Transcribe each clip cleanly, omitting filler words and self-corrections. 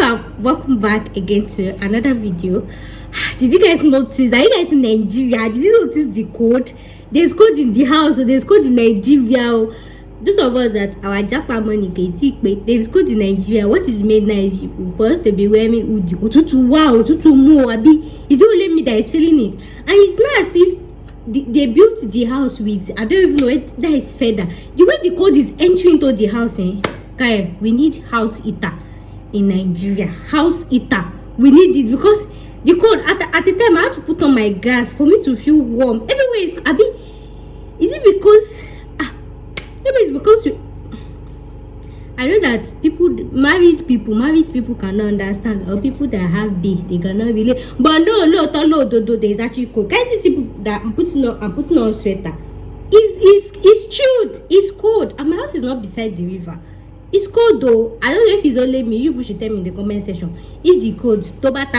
and welcome back again to another video. Did you guys notice? Are you guys in Nigeria? Did you notice the code? There's code in the house, so there's code in Nigeria. Those of us that our Japan money there's code in Nigeria. What is made nice for us to be wearing udi ututu wow ututu mo abi? It's only me that is feeling it, and it's not as if they built the house with, I don't even know what that is feather. The way the code is entering into the house, guy, we need house heater in Nigeria. House heater, we need it because the code at the time I had to put on my gas for me to feel warm. Everywhere is abi. Is it because maybe it's because I know that married people cannot understand, or people that have big they cannot relate. But no, there is actually cold. Can't you see people that I'm putting on sweater? It's chilled, it's cold, and my house is not beside the river. It's cold though. I don't know if it's only me. You should tell me in the comment section if the code let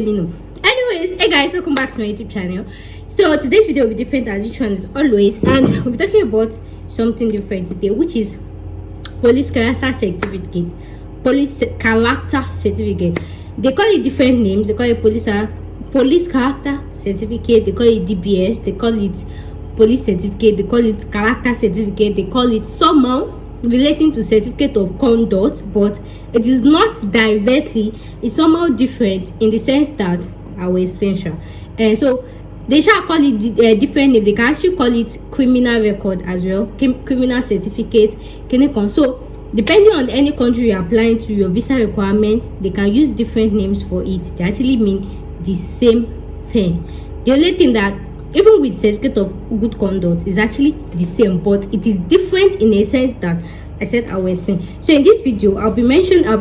me know. Anyways, hey guys, welcome back to my YouTube channel. So today's video will be different as each one is always, and we'll be talking about something different today, which is police character certificate. Police character certificate. They call it different names. They call it police character certificate. They call it DBS. They call it police certificate. They call it character certificate. They call it somehow relating to certificate of conduct, but it is not directly. It's somehow different in the sense that I will explain. And so they shall call it different name. They can actually call it criminal record as well, criminal certificate. So depending on any country you're applying to, your visa requirements, they can use different names for it. They actually mean the same thing. The only thing that even with certificate of good conduct is actually the same, but it is different in a sense that I said I will explain. So in this video, I'll be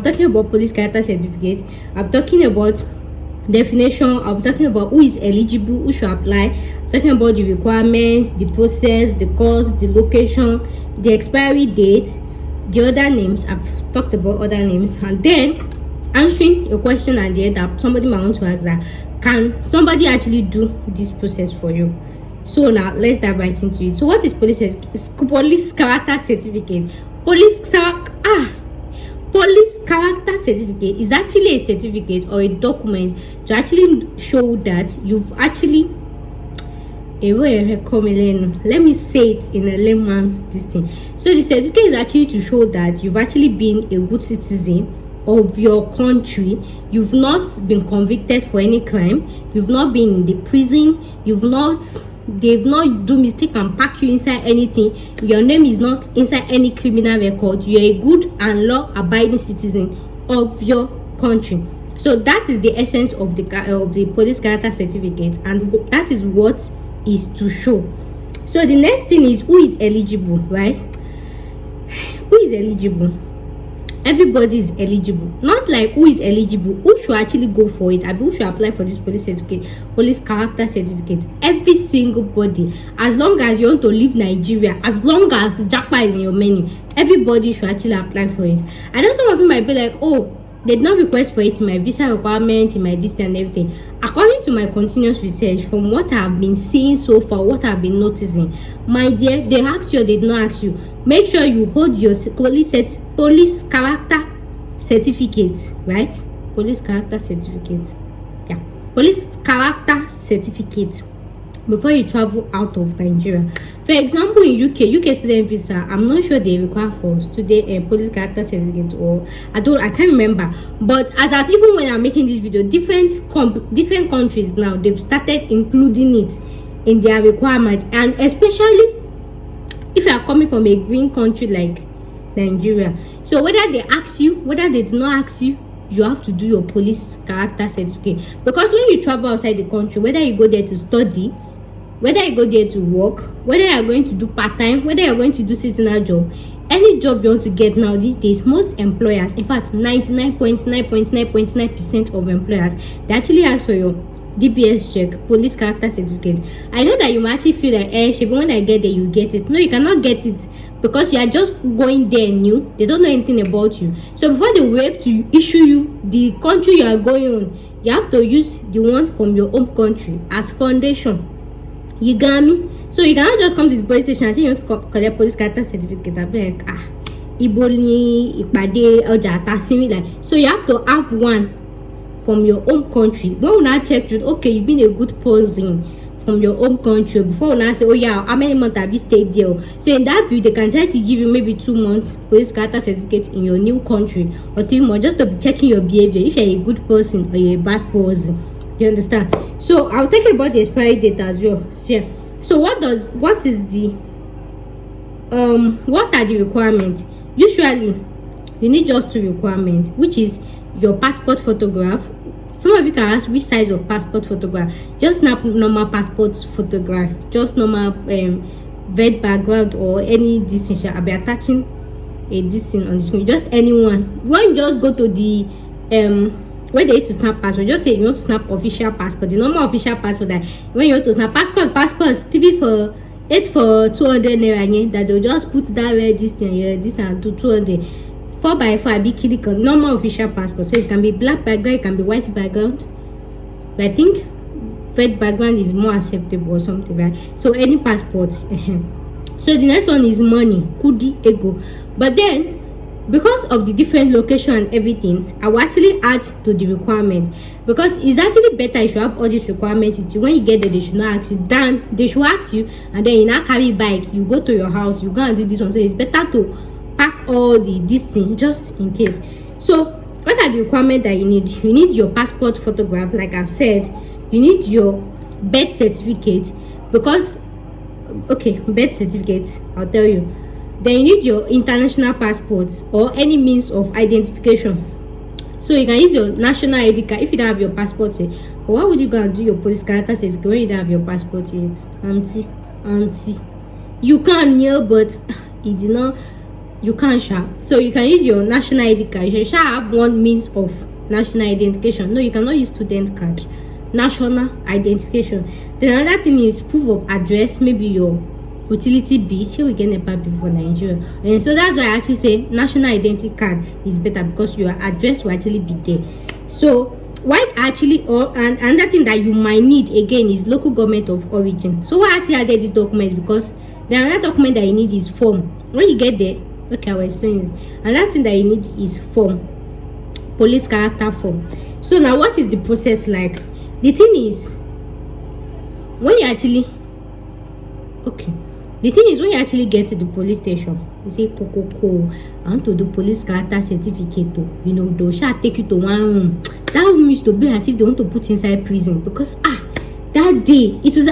talking about police character certificate. I'm talking about definition. I'm talking about who is eligible, who should apply. I'm talking about the requirements, the process, the cost, the location, the expiry date, the other names. I've talked about other names, and then answering your question at the end that somebody might want to ask, that can somebody actually do this process for you? So now let's dive right into it. So what is police character certificate? Police character certificate is actually a certificate or a document to actually show that you've actually let me say it in a layman's thing. So the certificate is actually to show that you've actually been a good citizen of your country. You've not been convicted for any crime, you've not been in the prison, they've not do mistake and pack you inside anything, your name is not inside any criminal record, you're a good and law abiding citizen of your country. So that is the essence of the police character certificate, and that is what is to show. So the next thing is who is eligible, right? Who is eligible? Everybody is eligible. Not like who is eligible, who should actually go for it, and who should apply for this police certificate, police character certificate. Every single body, as long as you want to leave Nigeria, as long as Japa is in your menu, everybody should actually apply for it. I know some of you might be like, oh, they did not request for it in my visa requirement, in my distance and everything. According to my continuous research, from what I've been seeing so far, what I've been noticing, my dear, they ask you or they did not ask you, make sure you hold your police character certificate, right? Police character certificate, yeah, police character certificate before you travel out of Nigeria. For example, in UK student visa, I'm not sure they require for student police character certificate, or I can't remember. But as at even when I'm making this video, different countries now, they've started including it in their requirements, and especially if you are coming from a green country like Nigeria. So whether they ask you, whether they did not ask you, you have to do your police character certificate. Because when you travel outside the country, whether you go there to study, whether you go there to work, whether you are going to do part-time, whether you are going to do seasonal job, any job you want to get now these days, most employers, in fact 99.9% of employers, they actually ask for your DBS check, police character certificate. I know that you might actually feel like, when I get there you get it. No, you cannot get it, because you are just going there new. They don't know anything about you. So before they were able to issue you the country you are going on, you have to use the one from your home country as foundation. You got me? So you cannot just come to the police station and say you want to collect police character certificate. I'll be like, ibo ni ìpàdé ọjà tasimi, like, so you have to have one from your home country. When we now check it, okay, you've been a good person from your home country, before we now say, oh yeah, how many months have you stayed there? So in that view, they can try to give you maybe 2 months police character certificate in your new country, or 3 months, just to be checking your behavior, if you're a good person or you're a bad person. You understand? So I'll talk about the expiry date as well. So what is the what are the requirements? Usually you need just 2 requirements, which is your passport photograph. Some of you can ask which size of passport photograph. Just snap normal passport photograph, just normal red background or any distance. I'll be attaching a distance on the screen, just anyone. When you just go to the where they used to snap passport, just say you want to snap official passport, the normal official passport, that when you want to snap passport TV for 200 naira, that they'll just put that red distance to 200. 4x4 I be click on normal official passport. So it can be black background, it can be white background, but I think red background is more acceptable or something, right? So any passport. So the next one is money, kudi ego. But then because of the different location and everything, I will actually add to the requirement, because it's actually better if you have all these requirements with you. When you get there, they should not ask you, then they should ask you, and then you now carry bike, you go to your house, you go and do this one. So it's better to pack all this thing just in case. So what are the requirements that you need? You need your passport photograph, like I've said. You need your birth certificate, because okay, birth certificate, I'll tell you. Then you need your international passports or any means of identification. So you can use your national ID card if you don't have your passport yet. But why would you go and do your police character certificate when you don't have your passport yet? Auntie, you can here, but it did not. You can't share. So you can use your national ID card. You should have one means of national identification. No, you cannot use student card. National identification. Then another thing is proof of address, maybe your utility bill. Here we get a bill for Nigeria, and so that's why I actually say national identity card is better, because your address will actually be there. So what actually, and another thing that you might need again is local government of origin. So why I actually added this document is because the another document that you need is form. When you get there, okay, I will explain it. Another thing that you need is form, police character form. So now what is the process like? The thing is, when you actually get to the police station, you say, Coco, I want to do police character certificate. You know, they'll shall take you to one room. That room used to be as if they want to put inside prison, because that day it was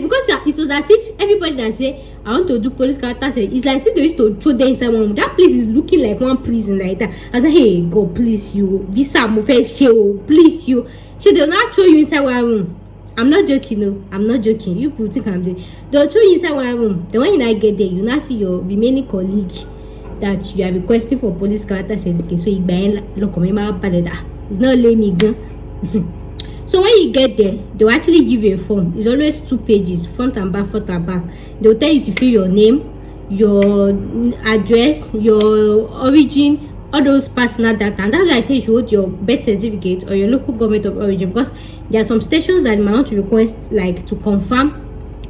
because it was as if everybody that say I want to do police character, it's like they used to throw them inside one room. That place is looking like one prison like that. I said, hey, God, please you, this show, please you. So they'll not throw you inside one room. I'm not joking, no. I'm not joking. You people think I'm joking. They'll throw you inside one room. Then when you now get there, you now see your remaining colleague that you are requesting for police character certificate. So it's not let me go. So when you get there, they'll actually give you a form. It's always 2 pages, front and back, They'll tell you to fill your name, your address, your origin, all those personal data. And that's why I say you should hold your birth certificate or your local government of origin, because there are some stations that might want to request, like, to confirm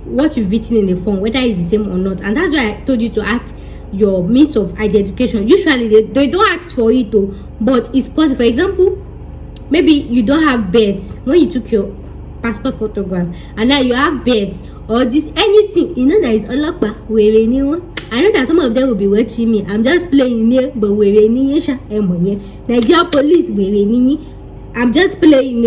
what you've written in the form, whether it's the same or not. And that's why I told you to add your means of identification. Usually they don't ask for it though, but it's possible. For example, maybe you don't have birth when you took your passport photograph, and now you have birth or this anything, you know, that is olapa where anyone. I know that some of them will be watching me. I'm just playing here, but where Nigeria police where I'm just playing.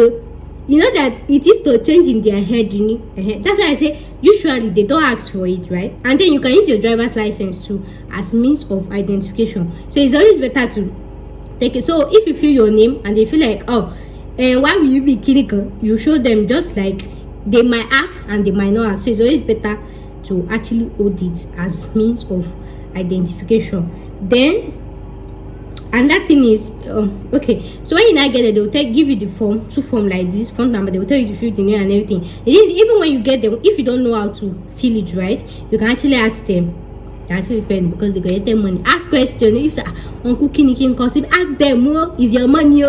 You know that it is to change in their head, you know. That's why I say usually they don't ask for it, right? And then you can use your driver's license too as means of identification. So it's always better to take it. So if you fill your name and they feel like, why will you be clinical? You show them, just like they might ask and they might not ask. So it's always better to actually hold it as means of identification. Then another thing is, okay, so when you now get it, they'll give you the form, 2 form like this, phone number. They will tell you to fill the name and everything. It is, even when you get them, if you don't know how to fill it right, you can actually ask them. Actually friend, because they get their money. Ask question. If uncle Kinikin cost, ask them, more is your money.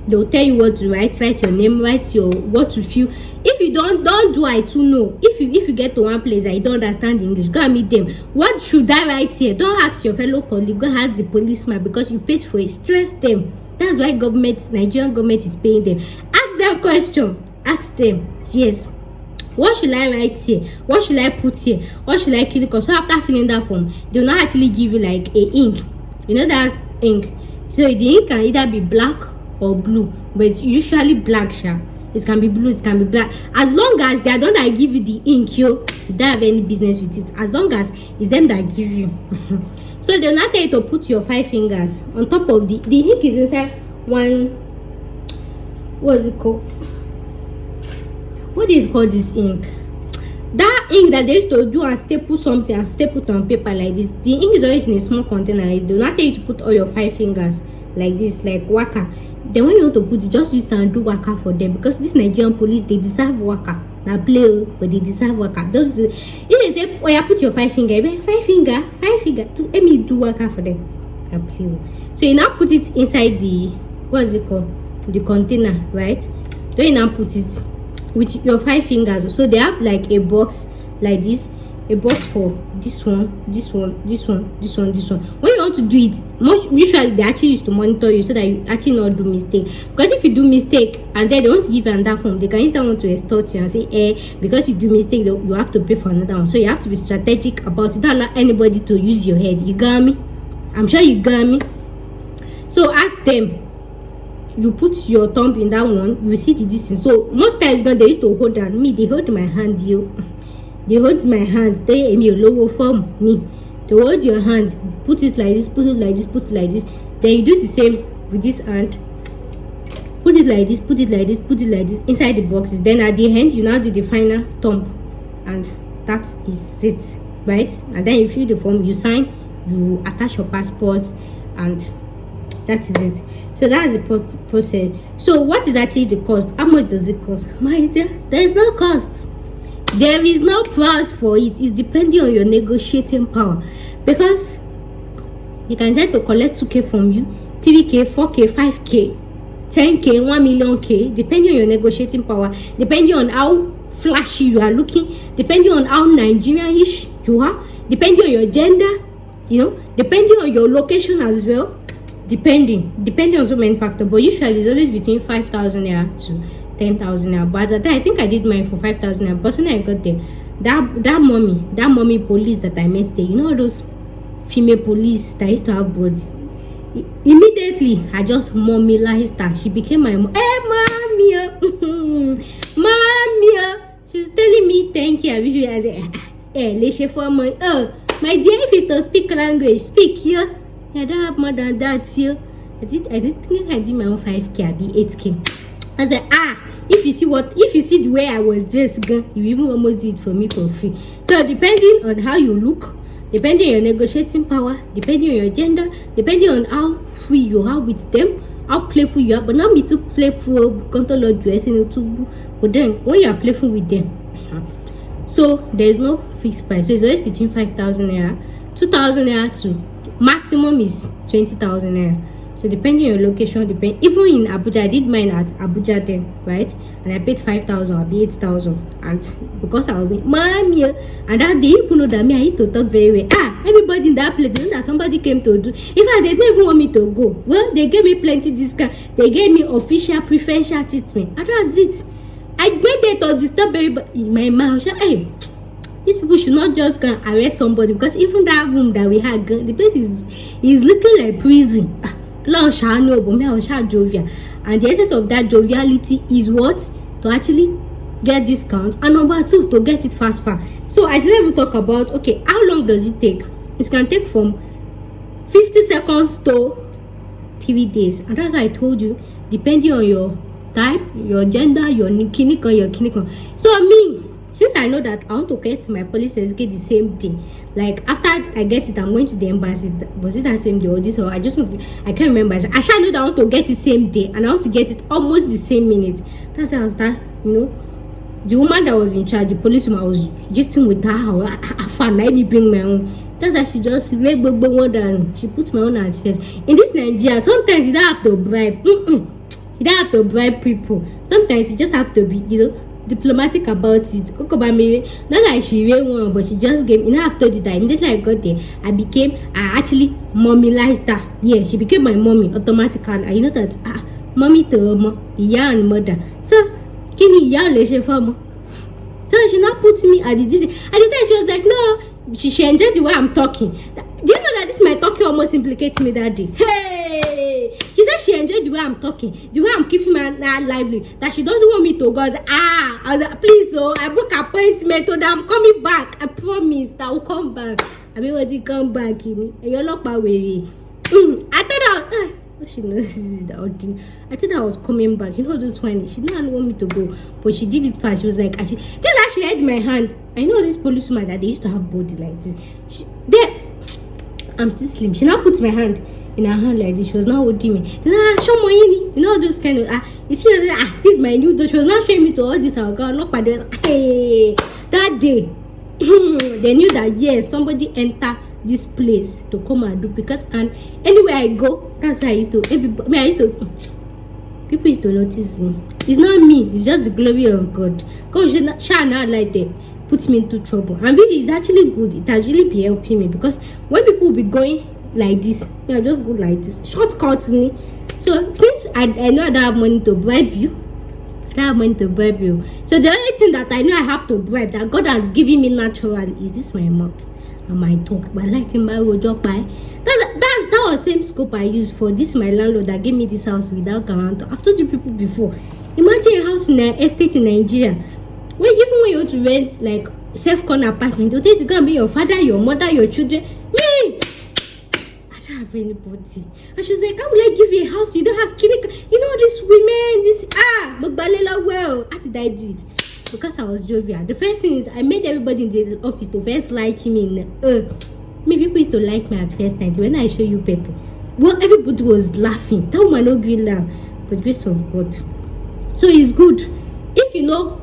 They'll tell you what to write your name, write your what to fill. If you don't do I too know. If you get to one place that you don't understand English, go and meet them. What should I write here? Don't ask your fellow colleague, go ask the policeman, because you paid for it. Stress them. That's why Nigerian government is paying them. Ask them question. Ask them. Yes, what should I write here? What should I put here? What should I click on? So after filling that form, they'll not actually give you like a ink. You know, that's ink. So the ink can either be black or blue, but it's usually black. It can be blue, it can be black. As long as they don't give you the ink, you don't have any business with it. As long as it's them that give you. So they'll not tell you to put your 5 fingers on top of the ink is inside one. What's it called? What is called this ink? That ink that they used to do and staple something and staple it on paper like this. The ink is always in a small container. They do not tell you to put all your 5 fingers like this, like waka. Then when you want to put it, just use it and do waka for them, because this Nigerian police, they deserve waka. Now play, but they deserve waka. Just do, if they say, oh yeah, put your 5 finger, 5 finger, let me do waka for them. I play. So you now put it inside the, what's it called? The container, right? Then you now put it with your 5 fingers. So they have like a box like this, a box for this one. When you want to do it, usually they actually used to monitor you so that you actually not do mistake. Because if you do mistake and then they want to give you another form, they can instantly want to extort you and say, because you do mistake, you have to pay for another one. So you have to be strategic about it. Don't allow anybody to use your head. You got me? I'm sure you got me. So ask them. You put your thumb in that one, you see the distance. So most times now they used to hold on me. They hold my hand, they hold my hand. They aim your lower form me. They hold your hand, put it like this, put it like this, put it like this. Then you do the same with this hand. Put it like this, put it like this, put it like this inside the boxes. Then at the end, you now do the final thumb, and that is it, right? And then you fill the form, you sign, you attach your passport, and that is it. So that's the process. So what is actually the cost? How much does it cost? My dear, there is no cost. There is no price for it. It's depending on your negotiating power, because you can try to collect 2k from you, 3k, 4k, 5k, 10k, 1 million k, depending on your negotiating power, depending on how flashy you are looking, depending on how Nigerian-ish you are, depending on your gender, depending on your location as well. Depending on so many factors, but usually it's always between 5,000 naira to 10,000 naira. But as at that, I think I did mine for 5,000 naira, because when I got there, that mommy police that I met there, all those female police that used to have bodies, immediately I just mommyized her. She became my mom. Hey, mommy, she's telling me thank you. I said, let's for my my dear, if it's to speak language, speak here. I don't have more than that here. I think I did my own 5k, I be 8k. I was like, if you see the way I was dressed, you even almost do it for me for free. So depending on how you look, depending on your negotiating power, depending on your gender, depending on how free you are with them, how playful you are, but not be too playful, control dressing too. But then when you are playful with them, so there is no fixed price. So it's always between 5,000 naira, 2,000 naira to maximum is 20,000 naira. So depending on your location, even in Abuja, I did mine at Abuja then, right? And I paid 5,000, I'll be 8,000. And because I was like, mommy, and that day, you know that me, I used to talk very well. Everybody in that place, that somebody came to do. In fact, they didn't even want me to go. Well, they gave me plenty discount. They gave me official preferential treatment. And that's it. I went there to disturb everybody in my mouth. Hey, these people should not just go and arrest somebody, because even that room that we had, the place is looking like prison. Lord shall know, but me I was jovial, and the essence of that joviality is what? To actually get discounts, and number 2, to get it fast. So I didn't even talk about, okay, how long does it take? It can take from 50 seconds to 3 days, and that's why I told you, depending on your type, your gender, your clinical. So me, since I know that I want to get my police certificate the same day, like after I get it, I'm going to the embassy. Was it that same day or this? Or I can't remember. I shall know that I want to get it same day, and I want to get it almost the same minute. That's how I start, the woman that was in charge, the police woman, I was gisting with her. I found let me bring my own. That's why she just she puts my own at first. In this Nigeria, sometimes you don't have to bribe. You don't have to bribe people. Sometimes you just have to be, diplomatic about it. Not like she really won, but she just gave. I've told you that immediately I got there, I actually mommyized her. Yeah, she became my mommy automatically. And you know that mommy to mom, yeah, and mother. So, can you yell for me? So she now put me at the DC. At the time she was like, no, she enjoyed the way I'm talking. Do you know that this my talking almost implicates me that day? Hey! She said she enjoyed the way I'm talking, the way I'm keeping my lively, that she doesn't want me to go. I was like, please, I book appointment, so that I'm coming back. I promise that I will come back. I mean, when you come back, and you're not my way. I thought she knows this without doing. I thought I was coming back. Those funny. She didn't want me to go, but she did it fast. She was like, she held my hand. I know this policeman that they used to have body like this. I'm still slim. She now puts my hand in her hand like this. She was now holding me. Show me, those kind of you see, this is my new daughter. She was now showing me to all this. Our girl, look at this. Hey, that day, they knew that yes, somebody entered this place to come and do, because and anywhere I go, that's how I used to. People used to notice me. It's not me. It's just the glory of God. God shall not like that. Puts me into trouble, and really it's actually good. It has really been helping me, because when people will be going like this, just go like this, shortcuts me. So since I know I don't have money to bribe you, so the only thing that I know I have to bribe, that God has given me naturally, is this my mouth and my talk. But like in my job, that was same scope I used for this my landlord that gave me this house without guarantor. I've told you people before. Imagine a house in an estate in Nigeria. When you want to rent like self-con apartment, you take to go and be your father, your mother, your children. Me, I don't have anybody. And she's like, how will I give you a house? You don't have clinic. These women, Magbalela. Well, how did I do it? Because I was jovial. The first thing is I made everybody in the office to first like me. Maybe people used to like me at first time. When I show you people, well, everybody was laughing. That woman no green laugh, but grace of God. So it's good. If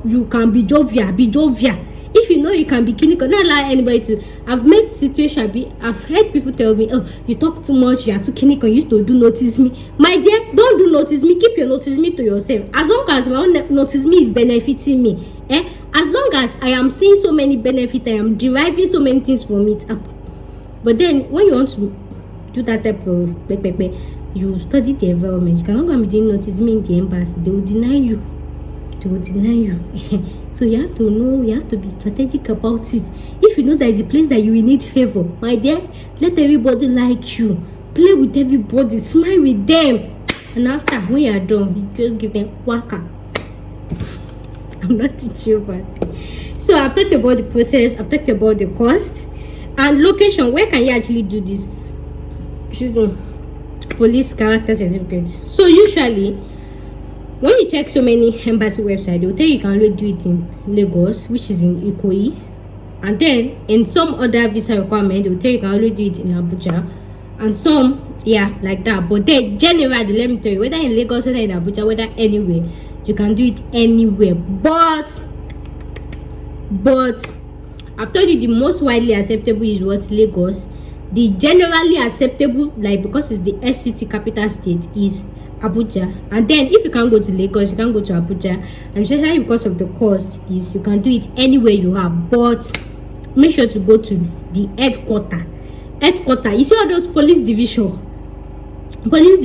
you can be jovial, be jovial. If you can be clinical, not allow anybody to. I've met situation. I've heard people tell me, "Oh, you talk too much. You are too clinical. You used to do notice me." My dear, don't do notice me. Keep your notice me to yourself. As long as my own notice me is benefiting me, as long as I am seeing so many benefits, I am deriving so many things from it. But then when you want to do that type of you study the environment. You cannot go and be doing notice me in the embassy. They will deny you. So you have to know, you have to be strategic about it. If you know that is a place that you will need favor, my dear, let everybody like you. Play with everybody, smile with them, and after when you are done, you just give them waka. I'm not teaching you about. So I've talked about the process, I've talked about the cost and location. Where can you actually do this? Excuse me. Police character certificate. So usually when you check so many embassy websites, they will tell you can only do it in Lagos, which is in Ikoyi, and then in some other visa requirement, they will tell you can only do it in Abuja, and some like that. But then generally, let me tell you, whether in Lagos, whether in Abuja, whether anywhere, you can do it anywhere. But I've told you the most widely acceptable is what? Lagos. The generally acceptable, like because it's the FCT capital state, is Abuja. And then if you can't go to Lagos, you can go to Abuja, and especially because of the cost, is you can do it anywhere you have, but make sure to go to the headquarter. You see all those police division, police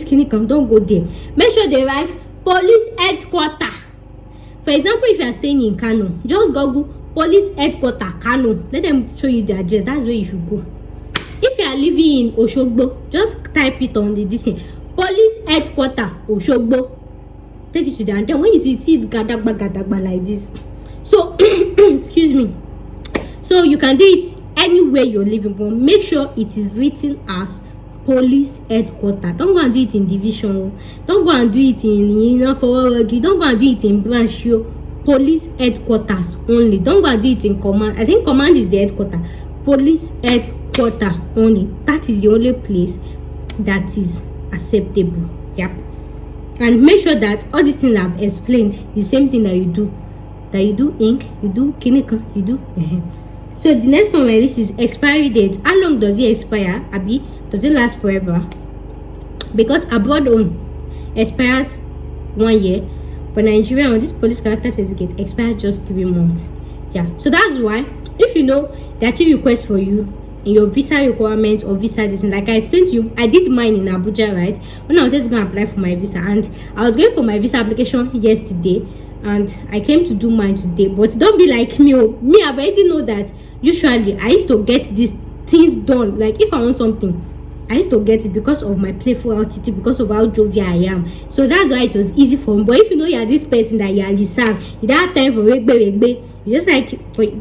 clinic, don't go there. Make sure they write police headquarter. For example, if you are staying in Kano, just Google police headquarter Kano. Let them show you the address. That's where you should go. If you are living in Oshogbo, just type it on the distance. Police headquarter Oshogbo. Take it to there, and then when you see it gadagba like this, so excuse me, so you can do it anywhere you're living, but make sure it is written as police headquarter. Don't go and do it in division. Don't go and do it in don't go and do it in branch. Police headquarters only. Don't go and do it in command. I think command is the headquarter. Police headquarter only. That is the only place that is acceptable. Yep. And make sure that all these things I've explained, the same thing that you do ink, you do clinical, you do So the next one on my list is expiry date. How long does it expire? Abi, does it last forever? Because abroad on expires 1 year, but Nigeria on this police character certificate expires just 3 months. Yeah, so that's why if you know they actually request for you in your visa requirement or visa this, like I explained to you, I did mine in Abuja, right? When I was just going to apply for my visa, and I was going for my visa application yesterday, and I came to do mine today. But don't be like me. Me, I already know that usually I used to get these things done. Like if I want something, I used to get it because of my playful attitude, because of how jovial I am. So that's why it was easy for me. But if you know you are this person that you are reserved, you don't have time for regbe, you just like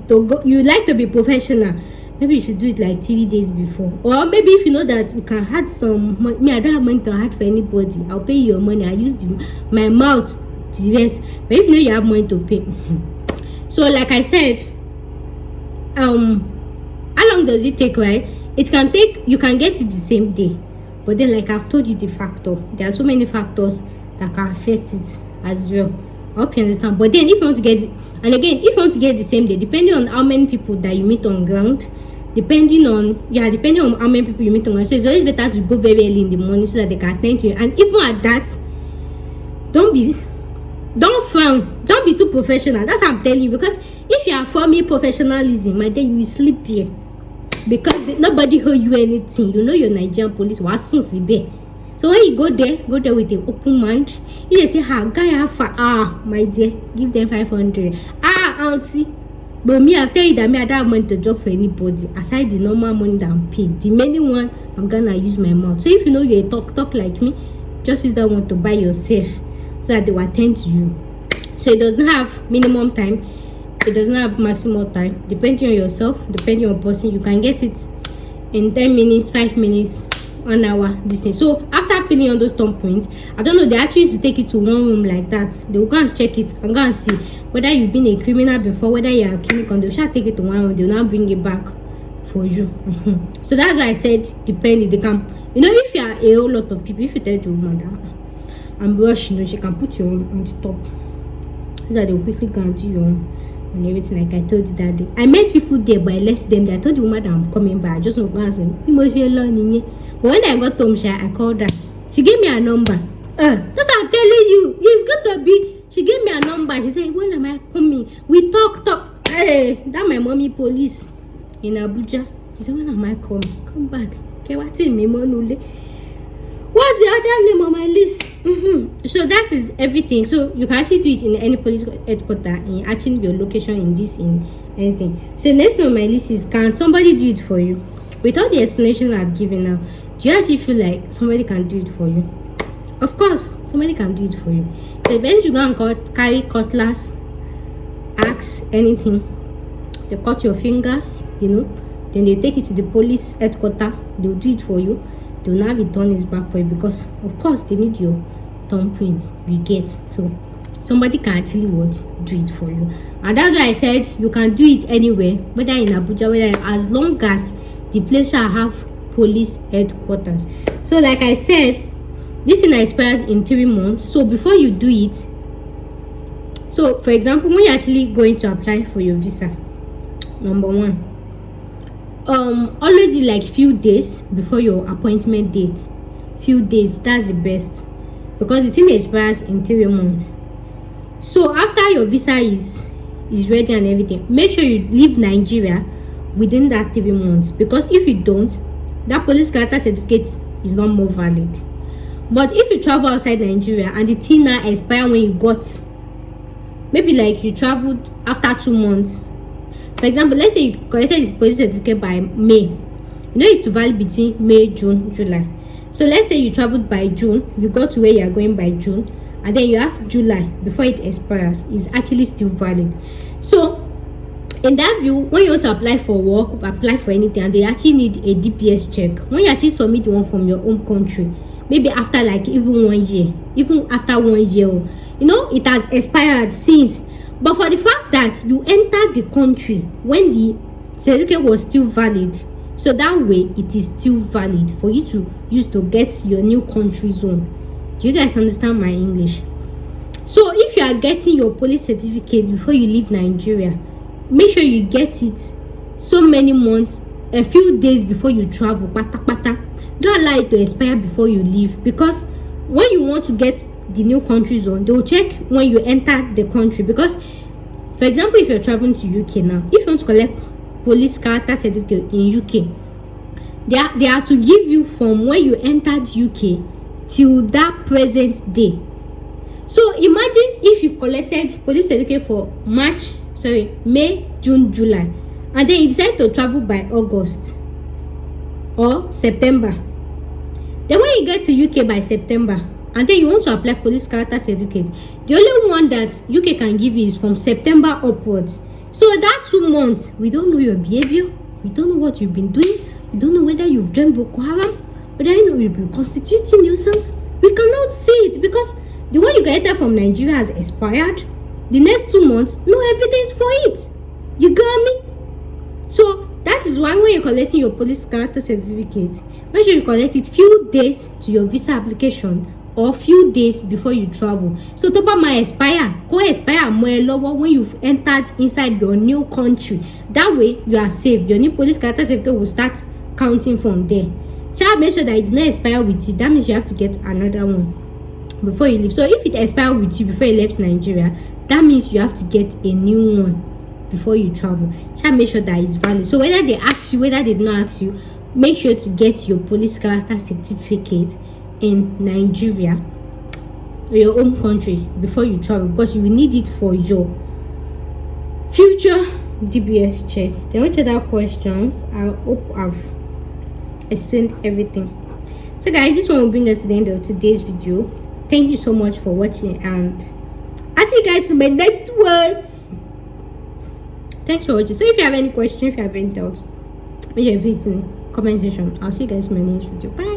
to go, you like to be professional. Maybe you should do it like 3 days before. Or maybe if you know that you can add some money. Me, I don't have money to add for anybody. I'll pay you your money. I use my mouth to the rest. But if you know you have money to pay. So like I said, how long does it take, right? It can take, you can get it the same day. But then like I've told you the factor. There are so many factors that can affect it as well. I hope you understand. But then if you want to get it, and again, if you want to get the same day, depending on how many people that you meet on ground, depending on how many people you meet on ground. So it's always better to go very early in the morning so that they can attend to you. And even at that, don't frown, don't be too professional. That's what I'm telling you. Because if you are for me professionalism, my day you will sleep there. Because nobody owe you anything. You know your Nigerian police was sincere. So when you go there with an open mind. If they say, guy have my dear, give them 500. Auntie. But me, I tell you that me, I don't have money to drop for anybody. Aside the normal money that I'm paid. The many one, I'm gonna use my mouth. So if you know you're a talk like me, just use that one to buy yourself. So that they will attend to you. So it doesn't have minimum time. It doesn't have maximum time. Depending on yourself, depending on person, you can get it in 10 minutes, 5 minutes, 1 hour, this thing. So after filling on those term points, I don't know, they actually used to take it to one room like that. They will go and check it and go and see whether you've been a criminal before, whether you are a clinic, they shall take it to one room. They will now bring it back for you. So that's why I said depending. They can, you know, if you are a whole lot of people, if you tell the woman that I'm rushing, she can put you on the top. So that they will quickly go and do your own and everything, like I told you that day. I met people there, but I left them there. I told the woman that I'm coming back. I just not going to say, but when I got home, I called her. She gave me a number. That's what I'm telling you. It's good to be. She gave me a number. She said, when am I coming? We talk. Hey, that my mommy police in Abuja. She said, when am I coming? Come back. Okay, what's in me, Monule? What's the other name on my list? So that is everything. So you can actually do it in any police headquarters, in actually your location, in anything. So next on my list is, can somebody do it for you? With all the explanations I've given now, do you actually feel like somebody can do it for you? Of course, somebody can do it for you. So when you go and carry cutlass, axe, anything, they cut your fingers, then they take it to the police headquarters, they'll do it for you. They'll now be turn his back for you because of course they need your thumbprint, you get. So somebody can actually do it for you. And that's why I said you can do it anywhere, whether in Abuja, whether, as long as the place shall have police headquarters. So like I said, this thing expires in 3 months. So before you do it, so for example, when you're actually going to apply for your visa, number one, always like few days before your appointment date. Few days, that's the best, because the thing expires in 3 months. So after your visa is ready and everything, make sure you leave Nigeria within that 3 months, because if you don't, that police character certificate is not more valid. But if you travel outside Nigeria and the thing now expire when you got, maybe like you traveled after 2 months, for example, let's say you collected this police certificate by May, it's to valid between May, June, July. So let's say you traveled by June, you got to where you are going by June, and then you have July before it expires, is actually still valid. So in that view, when you want to apply for work, apply for anything, and they actually need a DPS check, when you actually submit one from your own country, maybe after like even 1 year, even after 1 year, it has expired since. But for the fact that you entered the country when the certificate was still valid, so that way it is still valid for you to use to get your new country zone. Do you guys understand my English? So if you are getting your police certificate before you leave Nigeria, make sure you get it so many months, a few days before you travel. Don't allow it to expire before you leave, because when you want to get the new country zone, they will check when you enter the country. Because for example, if you're traveling to UK now, if you want to collect police character certificate in UK, they are to give you from when you entered UK till that present day. So imagine if you collected police certificate for May, June, July, and then you decide to travel by August or September. Then when you get to UK by September, and then you want to apply police character certificate, the only one that UK can give you is from September upwards. So that 2 months, we don't know your behavior, we don't know what you've been doing, we don't know whether you've joined Boko Haram, whether you've been constituting nuisance. We cannot see it because the one you get from Nigeria has expired. The next 2 months, no evidence for it. You got me? So that is why when you're collecting your police character certificate, make sure you collect it few days to your visa application or few days before you travel. So top of my expire more lower when you've entered inside your new country. That way you are safe. Your new police character certificate will start counting from there. Shall make sure that it's not expire with you. That means you have to get another one before you leave. So if it expire with you before you left Nigeria, that means you have to get a new one before you travel. Shall make sure that it's valid. So whether they ask you, whether they did not ask you, make sure to get your police character certificate in Nigeria or your home country before you travel, because you will need it for your future DBS check. Then which other questions? I hope I've explained everything. So guys, this one will bring us to the end of today's video. Thank you so much for watching, and I'll see you guys in my next one. Thanks for watching. So if you have any questions, if you have any doubts, make sure you please in the comment section. I'll see you guys in my next video. Bye.